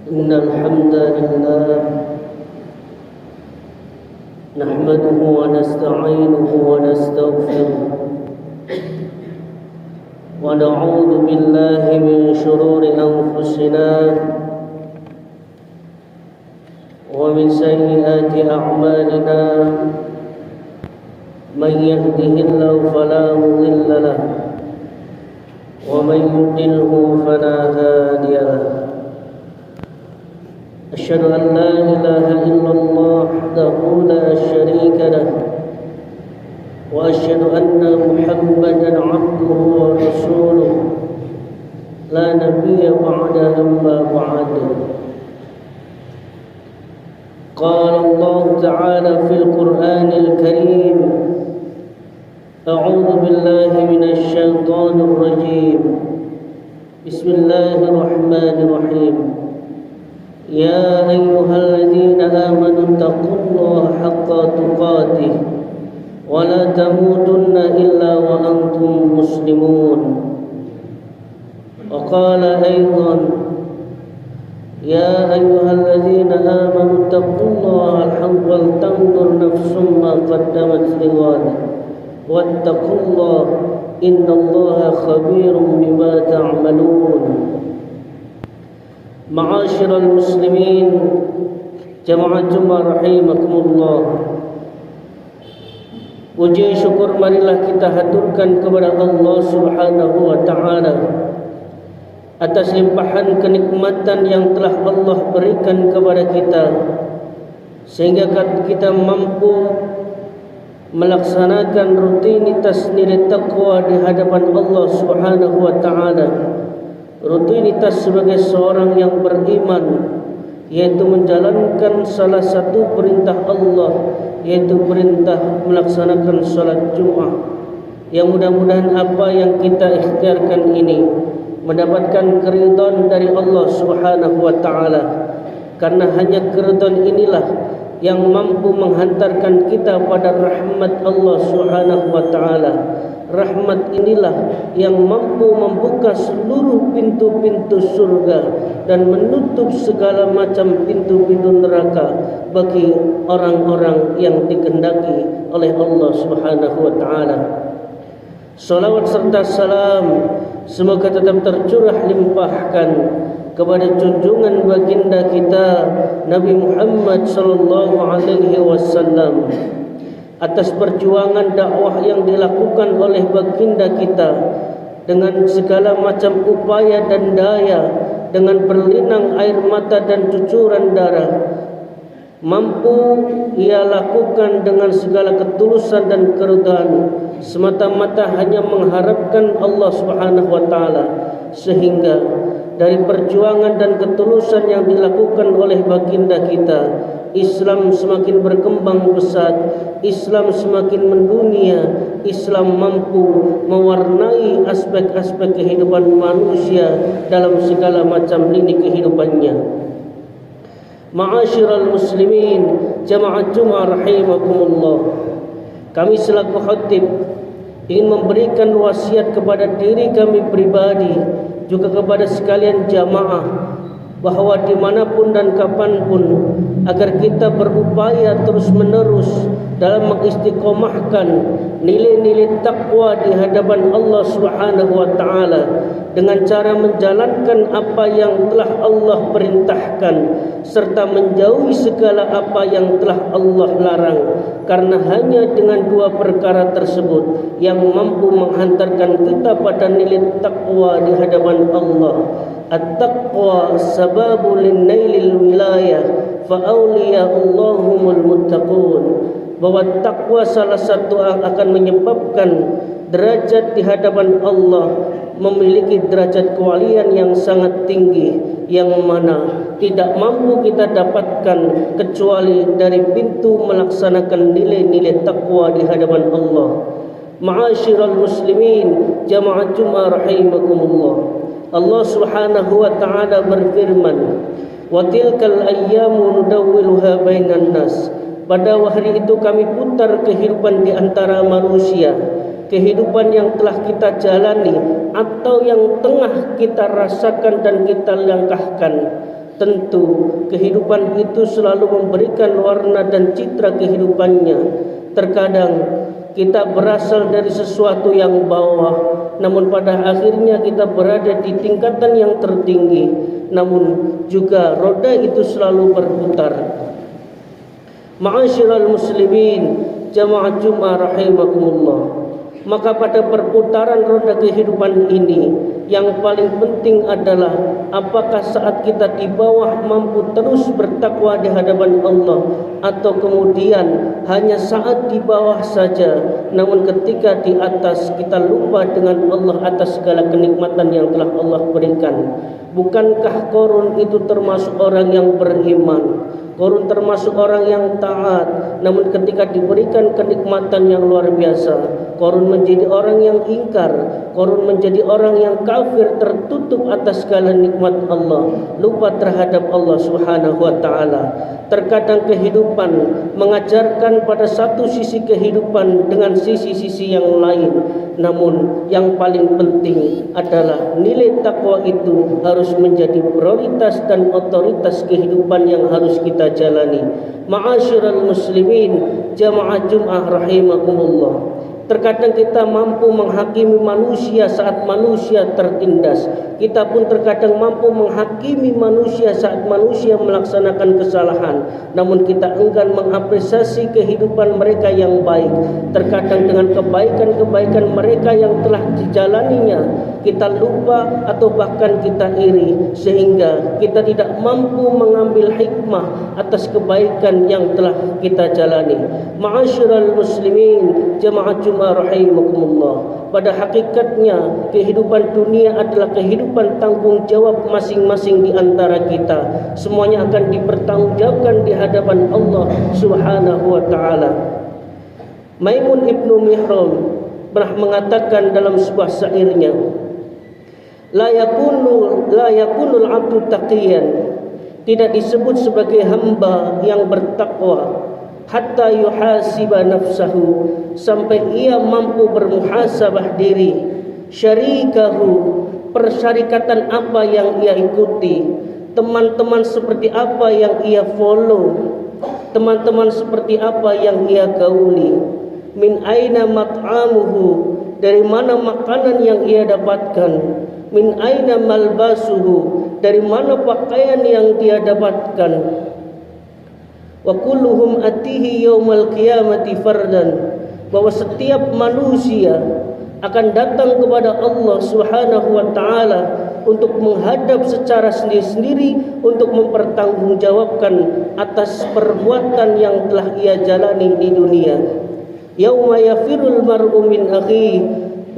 إن الحمد لله نحمده ونستعينه ونستغفره ونعوذ بالله من شرور أنفسنا ومن سيئات أعمالنا من يهده الله فلا مضل له ومن يضلله فلا هادي له أشهد أن لا إله إلا الله وحده لا شريك له وأشهد أن محمدا عبده ورسوله لا نبي بعده أما بعد. قال الله تعالى في القرآن الكريم: أعوذ بالله من الشيطان الرجيم. بسم الله الرحمن الرحيم. يا أيها الذين آمنوا اتقوا الله حق تقاته ولا تموتن إلا وأنتم مسلمون. وقال أيضا: يا أيها الذين آمنوا اتقوا الله ولتنظر نفس ما قدمت لغد واتقوا الله إن الله خبير بما تعملون. Ma'asyiral muslimin, jamaah Jumat rahimakumullah. Puji syukur marilah kita haturkan kepada Allah Subhanahu wa taala atas limpahan kenikmatan yang telah Allah berikan kepada kita, sehingga kita mampu melaksanakan rutinitas nilai taqwa di hadapan Allah Subhanahu wa taala. Rutinitas sebagai seorang yang beriman, yaitu menjalankan salah satu perintah Allah, yaitu perintah melaksanakan salat Jumat. Yang mudah-mudahan apa yang kita ikhtiarkan ini mendapatkan keridhaan dari Allah Subhanahu wa taala, karena hanya keridhaan inilah yang mampu menghantarkan kita pada rahmat Allah Subhanahu wa taala. Rahmat inilah yang mampu membuka seluruh pintu-pintu surga dan menutup segala macam pintu-pintu neraka bagi orang-orang yang dikehendaki oleh Allah Subhanahu wa taala. Salawat serta salam semoga tetap tercurah limpahkan kepada junjungan baginda kita Nabi Muhammad sallallahu alaihi wasallam, atas perjuangan dakwah yang dilakukan oleh baginda kita dengan segala macam upaya dan daya, dengan berlinang air mata dan cucuran darah, mampu ia lakukan dengan segala ketulusan dan keridhaan, semata-mata hanya mengharapkan Allah Subhanahu wa taala, sehingga dari perjuangan dan ketulusan yang dilakukan oleh baginda kita, Islam semakin berkembang pesat, Islam semakin mendunia, Islam mampu mewarnai aspek-aspek kehidupan manusia dalam segala macam lini kehidupannya. Ma'asyiral muslimin, jamaah Jumat rahimakumullah. Kami selaku khatib ingin memberikan wasiat kepada diri kami pribadi, juga kepada sekalian jamaah, bahawa dimanapun dan kapanpun agar kita berupaya terus menerus dalam mengistiqomahkan nilai-nilai takwa di hadapan Allah Subhanahu wa taala dengan cara menjalankan apa yang telah Allah perintahkan serta menjauhi segala apa yang telah Allah larang, karena hanya dengan dua perkara tersebut yang mampu menghantarkan kita pada nilai takwa di hadapan Allah. At-taqwa sababul linailil wilayah fa awliya'ullahumul muttaqun. Bahwa takwa salah satu akan menyebabkan derajat di hadapan Allah memiliki derajat kewalian yang sangat tinggi, yang mana tidak mampu kita dapatkan kecuali dari pintu melaksanakan nilai-nilai takwa di hadapan Allah. Ma'asyiral muslimin, jamaah Jumat rahimakumullah. Allah Subhanahu wa taala berfirman, "Wa tilkal ayyamu nudawwiluha bainan nas." Pada hari itu kami putar kehidupan di antara manusia, kehidupan yang telah kita jalani atau yang tengah kita rasakan dan kita langkahkan. Tentu kehidupan itu selalu memberikan warna dan citra kehidupannya. Terkadang kita berasal dari sesuatu yang bawah, namun pada akhirnya kita berada di tingkatan yang tertinggi. Namun juga roda itu selalu berputar. Ma'asyiral muslimin, jamaah Jumat rahimakumullah. Maka pada perputaran roda kehidupan ini, yang paling penting adalah apakah saat kita di bawah mampu terus bertakwa di hadapan Allah, atau kemudian hanya saat di bawah saja, namun ketika di atas kita lupa dengan Allah atas segala kenikmatan yang telah Allah berikan. Bukankah Qarun itu termasuk orang yang beriman? Qarun termasuk orang yang taat, namun ketika diberikan kenikmatan yang luar biasa, Qarun menjadi orang yang ingkar. Qarun menjadi orang yang kafir, tertutup atas segala nikmat Allah, lupa terhadap Allah Subhanahu wa taala. Terkadang kehidupan mengajarkan pada satu sisi kehidupan dengan sisi-sisi yang lain. Namun yang paling penting adalah nilai takwa itu harus menjadi prioritas dan otoritas kehidupan yang harus kita jalani. Ma'asyiral muslimin, jamaah Jumat rahimakumullah. Terkadang kita mampu menghakimi manusia saat manusia tertindas. Kita pun terkadang mampu menghakimi manusia saat manusia melaksanakan kesalahan. Namun kita enggan mengapresiasi kehidupan mereka yang baik. Terkadang dengan kebaikan-kebaikan mereka yang telah dijalaninya, kita lupa atau bahkan kita iri, sehingga kita tidak mampu mengambil hikmah atas kebaikan yang telah kita jalani. Ma'asyiral muslimin, jamaah rahimakumullah. Pada hakikatnya kehidupan dunia adalah kehidupan tanggung jawab masing-masing di antara kita. Semuanya akan dipertanggungjawabkan di hadapan Allah Subhanahu wa taala. Maimun ibnu Mihran pernah mengatakan dalam sebuah syairnya, la yakunul abdu taqiyan, tidak disebut sebagai hamba yang bertakwa hatta yuhasiba nafsahu, sampai ia mampu bermuhasabah diri, syarikahu, persyarikatan apa yang ia ikuti, teman-teman seperti apa yang ia follow, teman-teman seperti apa yang ia gauli, min aina mat'amuhu, dari mana makanan yang ia dapatkan, min aina malbasuhu, dari mana pakaian yang dia dapatkan, wa kulluhum atihi yaumal qiyamati fardan, bahwa setiap manusia akan datang kepada Allah Subhanahu wa taala untuk menghadap secara sendiri-sendiri untuk mempertanggungjawabkan atas perbuatan yang telah ia jalani di dunia. Yauma yafirul mar'u min akhihi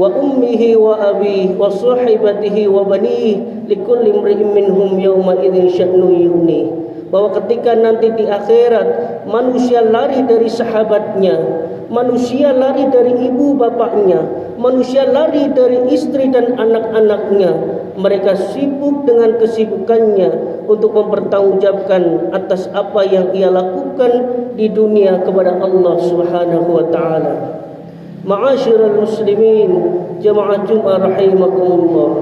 wa ummihi wa abihi wa sahibatihi wa banihi likulli imri'in minhum yauma idzin sya'nu yughni, bahwa ketika nanti di akhirat manusia lari dari sahabatnya, manusia lari dari ibu bapaknya, manusia lari dari istri dan anak-anaknya. Mereka sibuk dengan kesibukannya untuk mempertanggungjawabkan atas apa yang ia lakukan di dunia kepada Allah Subhanahu wa taala. Ma'asyiral muslimin, jamaah Jumat rahimakumullah.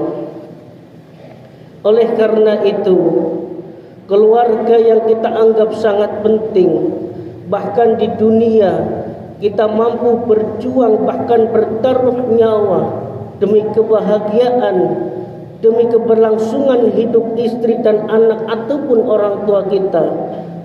Oleh karena itu, keluarga yang kita anggap sangat penting, bahkan di dunia kita mampu berjuang bahkan bertaruh nyawa demi kebahagiaan, demi keberlangsungan hidup istri dan anak ataupun orang tua kita.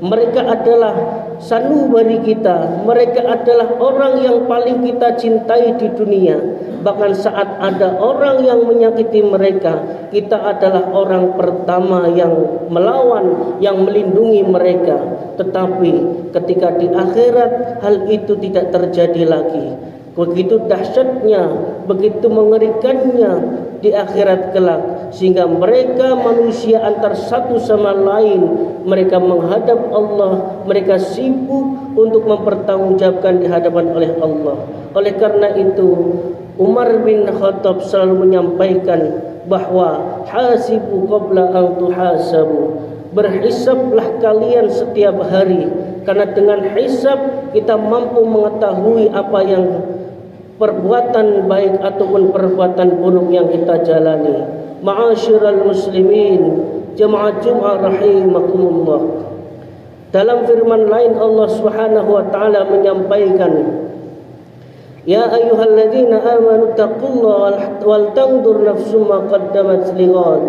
Mereka adalah sanubari kita, mereka adalah orang yang paling kita cintai di dunia. Bahkan saat ada orang yang menyakiti mereka, kita adalah orang pertama yang melawan, yang melindungi mereka. Tetapi ketika di akhirat hal itu tidak terjadi lagi. Begitu dahsyatnya, begitu mengerikannya di akhirat kelak, sehingga mereka manusia antar satu sama lain, mereka menghadap Allah, mereka sibuk untuk mempertanggungjawabkan di hadapan oleh Allah. Oleh karena itu, Umar bin Khattab selalu menyampaikan bahwa hasibu qabla an tuhasabu, berhisablah kalian setiap hari, karena dengan hisab kita mampu mengetahui apa yang perbuatan baik ataupun perbuatan buruk yang kita jalani. Ma'asyiral muslimin, jemaah Jumat rahimakumullah. Dalam firman lain Allah Subhanahu wa taala menyampaikan, Ya ayyuhalladzina amanu taqullaha wal tanzur nafsum ma qaddamat lighad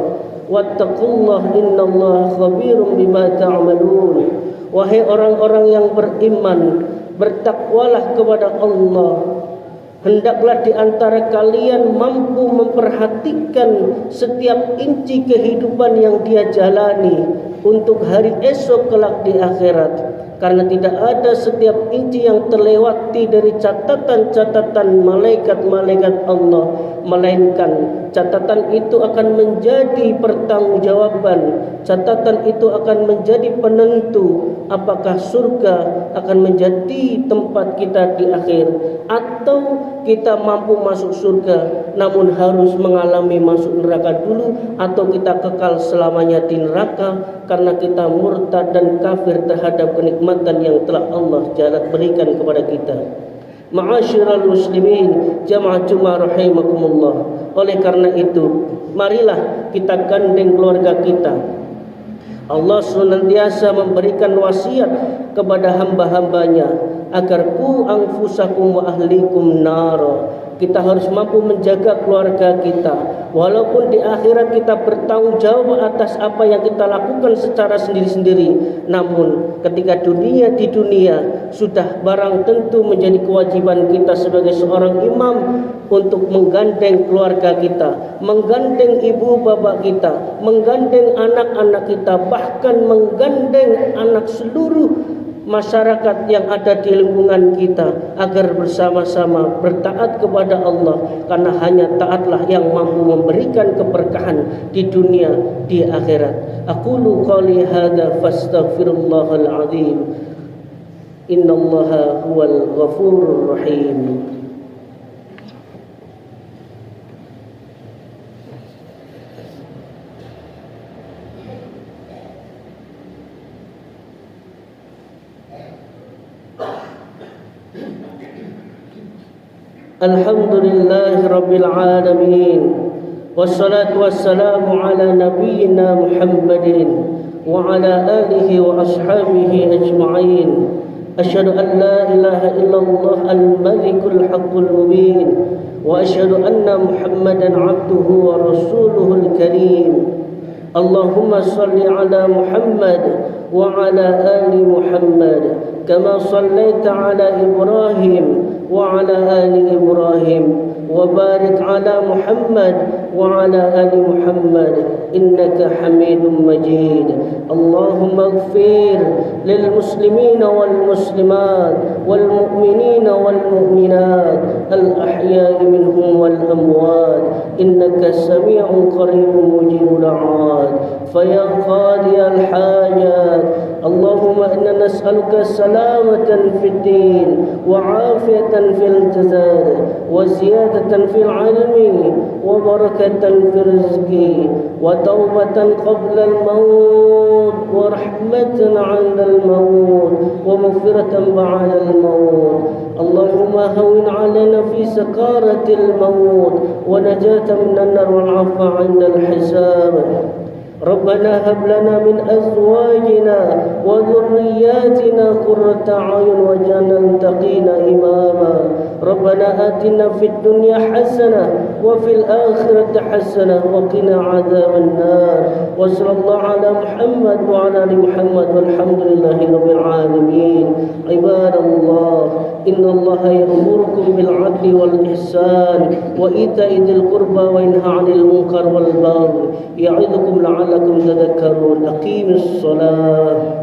wattaqullaha innallaha khabirum bima ta'malun. Wahai orang-orang yang beriman, bertakwalah kepada Allah. Hendaklah di antara kalian mampu memperhatikan setiap inci kehidupan yang dia jalani untuk hari esok kelak di akhirat. Karena tidak ada setiap inci yang terlewati dari catatan-catatan malaikat-malaikat Allah, melainkan catatan itu akan menjadi pertanggungjawaban. Catatan itu akan menjadi penentu apakah surga akan menjadi tempat kita di akhir, atau kita mampu masuk surga namun harus mengalami masuk neraka dulu, atau kita kekal selamanya di neraka karena kita murtad dan kafir terhadap kenikmatan yang telah Allah berikan kepada kita. Ma'asyiral muslimin, jamaah Jumat rahimakumullah. Oleh karena itu, marilah kita gandeng keluarga kita. Allah senantiasa memberikan wasiat kepada hamba-hambanya agar ku anfusakum wa ahlikum nara. Kita harus mampu menjaga keluarga kita, walaupun di akhirat kita bertanggung jawab atas apa yang kita lakukan secara sendiri-sendiri. Namun ketika di dunia sudah barang tentu menjadi kewajiban kita sebagai seorang imam untuk menggandeng keluarga kita, menggandeng ibu bapak kita, menggandeng anak-anak kita, bahkan menggandeng anak seluruh masyarakat yang ada di lingkungan kita agar bersama-sama bertaat kepada Allah, karena hanya taatlah yang mampu memberikan keberkahan di dunia di akhirat. Aqulu qali hadza fastaghfirullahal azim. Innallaha huwal ghafurur rahim. Alhamdulillahi rabbil alamin, wassalatu wassalamu ala nabiyyina Muhammadin wa ala alihi wa ashabihi ajma'in. Asyhadu an la ilaha illallah al-malikul haqqul mubin, wa asyhadu anna Muhammadan abduhu wa rasuluhul karim. Allahumma salli ala Muhammad wa ala ali Muhammad kama sallaita ala Ibrahim وعلى آل إبراهيم وبارك على محمد وعلى آل محمد إنك حميد مجيد. اللهم اغفر للمسلمين والمسلمات والمؤمنين والمؤمنات الأحياء منهم والأموات إنك سميع قريب مجيب الدعوات. فيا قاضي الحاجات اللهم إنا نسألك سلامة في الدين وعافية في الجسد وزيادة في العلم وبركة في الرزق وتوبة قبل الموت ورحمة عند الموت ومغفرة بعد الموت. اللهم هون علينا في سكارة الموت ونجاة من النار والعفو عند الحساب. ربنا هب لنا من أزواجنا وذرياتنا قرة أعين واجعلنا للمتقين إماما. ربنا آتنا في الدنيا حسنة وفي الآخرة حسنة وقنا عذاب النار. وصلى الله على محمد وعلى آل محمد والحمد لله رب العالمين. عباد الله، إن الله يأمركم بالعدل والإحسان وإيتاء ذي القربى وينهى عن المنكر والبغي يعظكم لعلكم تذكرون. أقيموا الصلاة.